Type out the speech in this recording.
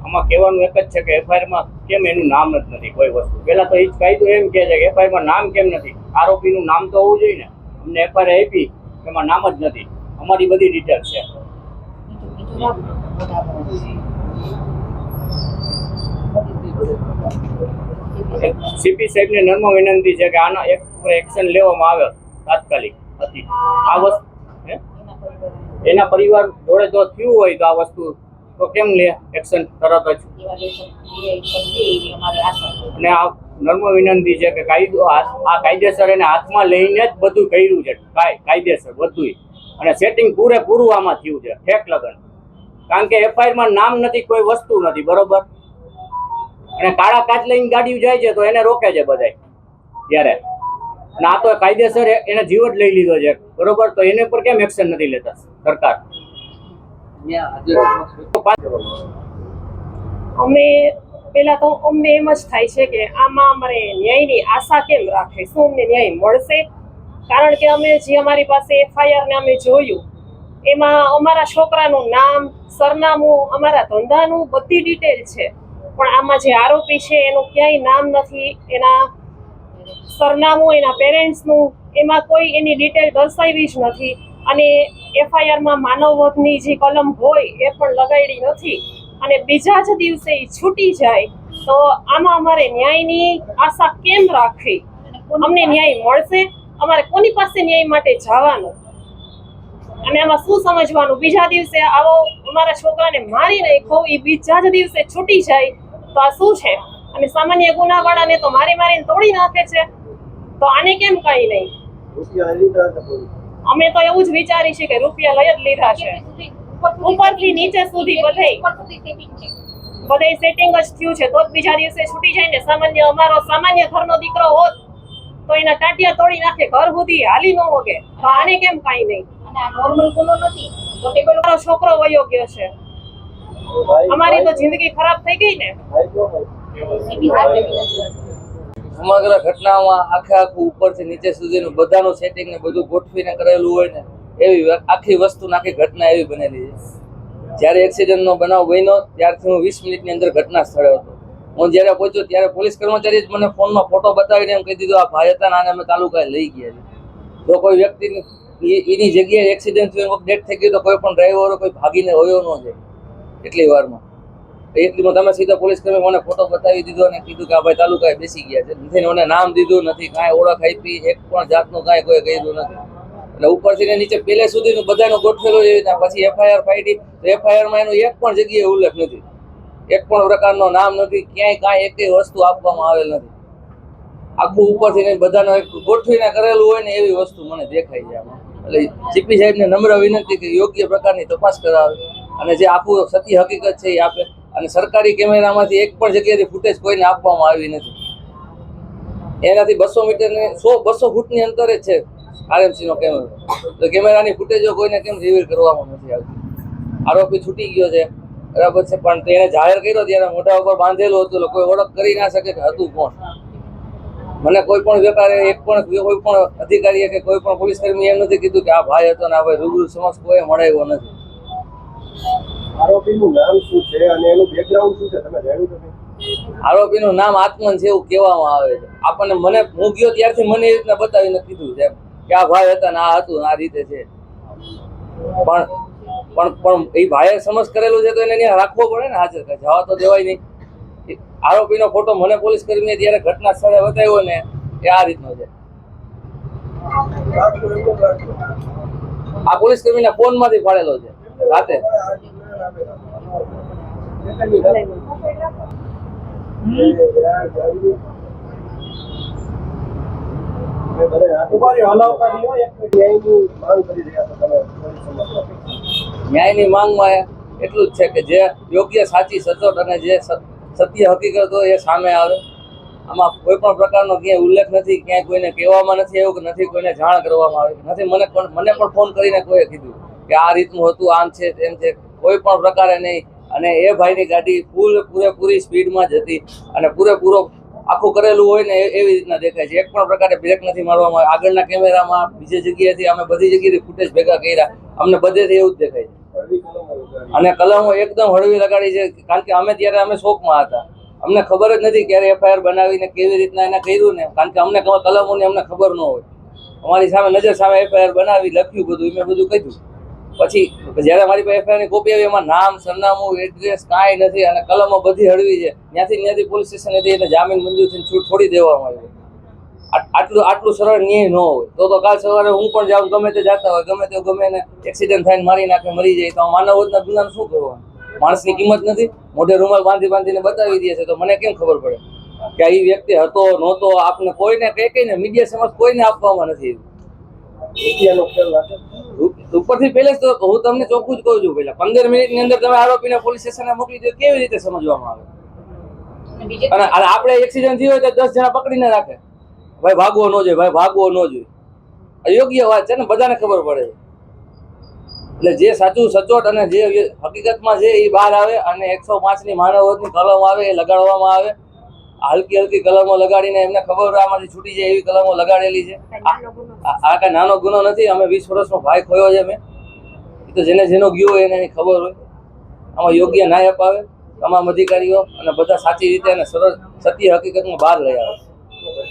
આમાં કહેવાનું એક જ છે કે એફઆઈઆરમાં કેમ એનું નામ જ નથી કોઈ વસ્તુ. પહેલાં તો એ જ કાયદો એમ કહે છે કે એફઆઈઆરમાં નામ કેમ નથી, આરોપીનું નામ તો હોવું જોઈએ ને. અમને એફઆઈઆર આપી એમાં નામ જ નથી, અમારી બધી ડિટેલ છે. સીપી સાહેબને નમ્ર વિનંતી છે કે આના એક ઉપર એક્શન લેવામાં આવે તાત્કાલિક. હતી આ વસ્તુ એના પરિવાર જોડે જો થયું હોય તો આ વસ્તુ તો કેમ લે એક્શન તરત જ. અને આ નમ્ર વિનંતી છે કે કાયદો આ કાયદેસર એને હાથમાં લઈને જ બધું કર્યું છે, કાયદેસર બધું. અને સેટિંગ પૂરેપૂરું આમાં થયું છે, ઠેક લગન. કારણ કે એફઆઈઆરમાં નામ નથી, કોઈ વસ્તુ નથી, બરોબર. અને કાળા કાચ લઈને ગાડી જાય છે તો એને રોકે છે બધાય ત્યારે. અને આ તો કાયદેસર એને જીવ જ લઈ લીધો છે, બરોબર. તો એને પર કેમ એક્શન નથી લેતા સરકાર? અમે પેલા તો અમને એમ જ થાય છે કે આમાં અમારે ન્યાયની આશા કેમ રાખે, શું અમને ન્યાય મળશે? કારણ કે અમે જે અમારી પાસે એફઆઈઆર ને અમે જોયું એમાં અમારા છોકરાનું નામ, સરનામું, અમારા ધંધાનું બધી ડિટેલ છે, પણ આમાં જે આરોપી છે એનું ક્યાંય નામ નથી, એના સરનામું, એના પેરેન્ટ્સનું, એમાં કોઈ એની ડિટેલ દર્શાવી જ નથી. અને એફઆઈઆરમાં માનવવધની જે કલમ હોય એ પણ લગાડી નથી. અને બીજા જ દિવસે એ છૂટી જાય તો આમાં અમારે ન્યાયની આશા કેમ રાખવી? અમને ન્યાય મળશે? અમારે કોની પાસે ન્યાય માટે જવાનું? અને આમાં શું સમજવાનું? બીજા દિવસે આવો અમારા છોકરાને મારી નાખ્યો, એ બીજા જ દિવસે છૂટી જાય તો આ શું છે? અને સામાન્ય ગુનાવાળાને તો મારીને તોડી નાખે છે, તો આને કેમ કઈ નહીં? અમે તો એવું જ વિચારી છે કે રૂપિયા લઈ જ લીધા છે, ઉપરથી નીચે સુધી બધે સેટિંગ જ થયું છે. તો જ બીજા દિવસે છૂટી જાય ને. અમારો સામાન્ય ઘરનો દીકરો હોત તો એના ટાટિયા તોડી નાખે, ઘર સુધી હાલી ન વગે, તો આને કેમ કઈ નહીં? મારો છોકરો વયો ગયો છે, અમારી તો જિંદગી ખરાબ થઈ ગઈ ને. સમગ્ર ઘટનામાં આખું ઉપરથી નીચે સુધીનું બધાનું સેટિંગ ને બધું ગોઠવીને કરેલું હોય ને, એવી આખી વસ્તુ આખી ઘટના એવી બનેલી છે. જ્યારે એક્સિડન્ટનો બનાવ બન્યો ત્યારથી હું 20 મિનિટની અંદર ઘટના સ્થળે હતો. હું જ્યારે પહોંચ્યો ત્યારે પોલીસ કર્મચારી જ મને ફોનમાં ફોટો બતાવીને એમ કહી દીધું આ ભાઈ હતા ને આને અમે તાલુકાએ લઈ ગયા છે. જો કોઈ વ્યક્તિની એની જગ્યાએ એક્સિડન્ટ થયો, ડેથ થઈ ગયું, તો કોઈ પણ ડ્રાઈવરો કોઈ ભાગીને હોયો ન જાય એટલી વારમાં. એટલીમાં તમે સીધા પોલીસ કર્મી મને ફોટો બતાવી દીધો અને કીધું કે આ ભાઈ તાલુકાએ બેસી ગયા છે. નથી મને નામ દીધું નથી, કાંઈ ઓળખ આપી, એક પણ જાતનું કાંઈ કોઈ કર્યું નથી. એટલે ઉપરથી નીચે પહેલે સુધીનું બધાનું ગોઠવેલું એવી રીતના. પછી એફઆઈઆર ફાડી તો એફઆઈઆરમાં એનું એક પણ જગ્યાએ ઉલ્લેખ નથી, એક પણ પ્રકારનો નામ નથી, ક્યાંય કાંઈ એકેય વસ્તુ આપવામાં આવેલ નથી. આખું ઉપરથી બધાનો એક ગોઠવીને કરેલું હોય ને એવી વસ્તુ મને દેખાય છે આમાં. એટલે સીપી સાહેબને નમ્ર વિનંતી કે યોગ્ય પ્રકારની તપાસ કરાવે અને જે આખું સત્ય હકીકત છે એ આપે. અને સરકારી કેમેરામાંથી એક પણ જગ્યાએથી ફૂટેજ કોઈને આપવામાં આવી નથી. એનાથી 200 મીટર ને 100-200 ફૂટની અંતરે જ છે આરએમસી નો કેમેરો. તો કેમેરાની ફૂટેજો કોઈને કેમ રિવીલ કરવામાં નથી આવતી? આરોપી છૂટી ગયો છે, બરાબર છે, પણ તેને જાહેર કર્યો ત્યારે મોઢા ઉપર બાંધેલું હતું, કોઈ ઓળખ કરી ના શકે કે હતું કોણ. મને કોઈ પણ વેપારી, કોઈ પણ અધિકારીએ કે કોઈ પણ પોલીસ કર્મી એમ નથી કીધું કે આ ભાઈ હતો ને આ ભાઈ રૂબરૂ સમક્ષ કોઈ મળાવ્યો નથી. આરોપીનું નામ શું છે અને એનું બેકગ્રાઉન્ડ શું છે તમે જાણ્યું તમે? આરોપીનું નામ આત્મન છે એવું કહેવામાં આવે છે. આપણને હું ગયો ત્યારથી મને એ રીતના બતાવીને કીધું છે કે આ ભાઈ હતા ને આ હતું, આ રીતે છે. પણ એ ભાઈએ સમજ કરેલું છે તો એને ત્યાં રાખવો પડે ને હાજર, જવા તો દેવાય નહીં. આરોપીનો ફોટો મને પોલીસ કર્મીએ ત્યારે ઘટના સ્થળે બતાવ્યો ને એ આ રીતનો છે. આ પોલીસ કર્મીના ફોનમાંથી પાડેલો છે રાતે. ન્યાયની માંગમાં એટલું જ છે કે જે યોગ્ય, સાચી, સચોટ અને જે સત્ય હકીકત હોય એ સામે આવે. આમાં કોઈ પણ પ્રકારનો ક્યાંય ઉલ્લેખ નથી, ક્યાંય કોઈને કહેવામાં નથી આવ્યું કે નથી કોઈને જાણ કરવામાં આવી નથી. મને પણ ફોન કરીને કોઈએ કીધું કે આ રીતનું હતું, આમ છે તેમ છે, કોઈ પણ પ્રકારે નહીં. અને એ ભાઈની ગાડી પૂરેપૂરી સ્પીડમાં જ હતી અને પૂરેપૂરો આખું કરેલું હોય ને એવી રીતના દેખાય છે. એક પણ પ્રકારે બ્રેક નથી મારવામાં. આગળના કેમેરામાં બીજી જગ્યાએથી અમે બધી જગ્યાએથી ફૂટેજ ભેગા કર્યા, અમને બધેથી એવું જ દેખાય છે. હળવી કલમો લગાડી. અને કલમો એકદમ હળવી લગાડી છે, કારણ કે અમે ત્યારે અમે શોકમાં હતા. અમને ખબર જ નથી ક્યારે એફઆઈઆર બનાવીને કેવી રીતના એને કર્યું ને, કારણ કે અમને કલમોની અમને ખબર ન હોય. અમારી સામે નજર સામે એફઆઈઆર બનાવી, લખ્યું બધું, મેં બધું કહ્યું. પછી જ્યારે મારી પાસે એફઆઈઆર ની કોપી આવી, એમાં નામ, સરનામું, એડ્રેસ કાંઈ નથી, અને કલમો બધી હળવી છે. ત્યાંથી પોલીસ સ્ટેશન હતી એટલે જામીન મંજૂર થઈને છૂટ છોડી દેવામાં આવી. આટલું સરળ ન્યાય ન હોય તો કાલ સવારે હું પણ જાઉં, ગમે તે જાતા હોય, ગમે એને એક્સિડન્ટ થાય, મારી નાખે, મરી જાય, તો માનવતના ગુનાનું શું કરવાનું? માણસની કિંમત નથી? મોઢે રૂમાલ બાંધીને બતાવી દે છે, તો મને કેમ ખબર પડે કે આ વ્યક્તિ હતો નહોતો? આપને કોઈને કહીને મીડિયા સમજ કોઈને આપવામાં નથી. રૂપિયાનો ખેલ રાખે. ઉપરથી પહેલે જ તો હું તમને ચોખ્ખું જ કહું છું, પેલા 15 મિનિટની અંદર તમે આરોપીને પોલીસ સ્ટેશને મોકલી દો, કેવી રીતે સમજવામાં આવે? અને આપણે એક્સિડન્ટ થયો હોય તો 10 જણા પકડીને રાખે, ભાઈ ભાગવો ન જોઈએ, ભાઈ ભાગવો ન જોઈએ. અયોગ્ય વાત છે ને, બધાને ખબર પડે છે. એટલે જે સાચું સચોટ અને જે હકીકતમાં છે એ બહાર આવે, અને 105 ની માનવતની કલમ આવે એ લગાડવામાં આવે. હલકી કલમો લગાડીને એમને ખબર હોય આમાંથી છૂટી જાય એવી કલમો લગાડેલી છે. આ કઈ નાનો ગુનો નથી. અમે 20 વર્ષનો ભાઈ ખોયો છે મેં. એ તો જેનો ગયો હોય એને એની ખબર હોય. આમાં યોગ્ય ન્યાય અપાવે તમામ અધિકારીઓ, અને બધા સાચી રીતે અને સરળ સત્ય હકીકતમાં બહાર લઈ આવે.